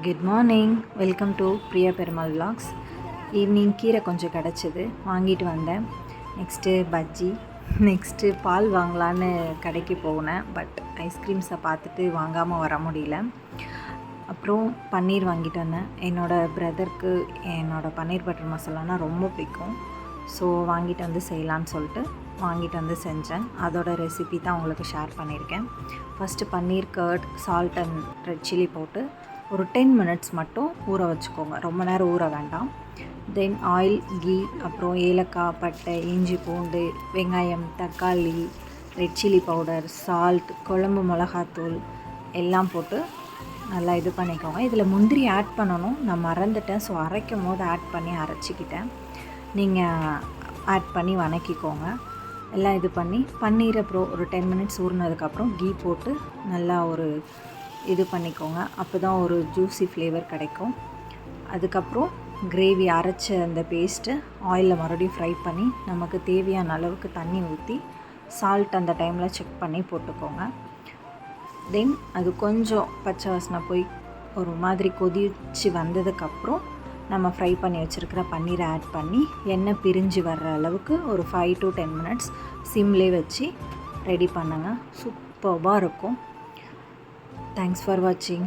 Good morning, welcome to Priya Perumal vlogs. Evening கீரை கொஞ்சம் கிடச்சிது, வாங்கிட்டு வந்தேன். நெக்ஸ்ட்டு பஜ்ஜி, நெக்ஸ்ட்டு பால் வாங்கலான்னு கடைக்கு போனேன். பட் ஐஸ்கிரீம்ஸை பார்த்துட்டு வாங்காமல் வர முடியல. அப்புறம் பன்னீர் வாங்கிட்டு வந்தேன். என்னோடய பிரதருக்கு என்னோடய பன்னீர் பட்டர் மசாலானா ரொம்ப பிடிக்கும். ஸோ வாங்கிட்டு வந்து செய்யலான்னு சொல்லிட்டு வாங்கிட்டு வந்து செஞ்சேன். அதோட ரெசிபி தான் உங்களுக்கு ஷேர் பண்ணியிருக்கேன். First paneer curd, salt and red chilli போட்டு ஒரு 10 மினிட்ஸ் மட்டும் ஊற வச்சுக்கோங்க. ரொம்ப நேரம் ஊற வேண்டாம். தென் ஆயில், கீ, அப்புறம் ஏலக்காய், பட்டை, இஞ்சி, பூண்டு, வெங்காயம், தக்காளி, ரெட் சில்லி பவுடர், சால்ட், குழம்பு மிளகாத்தூள் எல்லாம் போட்டு நல்லா இது பண்ணிக்கோங்க. இதில் முந்திரி ஆட் பண்ணணும், நான் மறந்துட்டேன். ஸோ அரைக்கும் போது ஆட் பண்ணி அரைச்சிக்கிட்டேன். நீங்கள் ஆட் பண்ணி வதக்கிக்கோங்க. எல்லாம் இது பண்ணி பன்னீர் அப்புறம் ஒரு 10 மினிட்ஸ் ஊறினதுக்கப்புறம் கீ போட்டு நல்லா ஒரு இது பண்ணிக்கோங்க. அப்போ தான் ஒரு ஜூஸி ஃப்ளேவர் கிடைக்கும். அதுக்கப்புறம் கிரேவி அரைச்ச அந்த பேஸ்ட்டு ஆயிலில் மறுபடியும் ஃப்ரை பண்ணி நமக்கு தேவையான அளவுக்கு தண்ணி ஊற்றி சால்ட் அந்த டைமில் செக் பண்ணி போட்டுக்கோங்க. தென் அது கொஞ்சம் பச்சை வாசனை போய் ஒரு மாதிரி கொதிச்சு வந்ததுக்கப்புறம் நம்ம ஃப்ரை பண்ணி வச்சுருக்கிற பன்னீரை ஆட் பண்ணி எண்ணெய் பிரிஞ்சு வர்ற அளவுக்கு ஒரு 5 to 10 மினிட்ஸ் சிம்லேயே வச்சு ரெடி பண்ணுங்கள். சூப்பராக இருக்கும். Thanks for watching.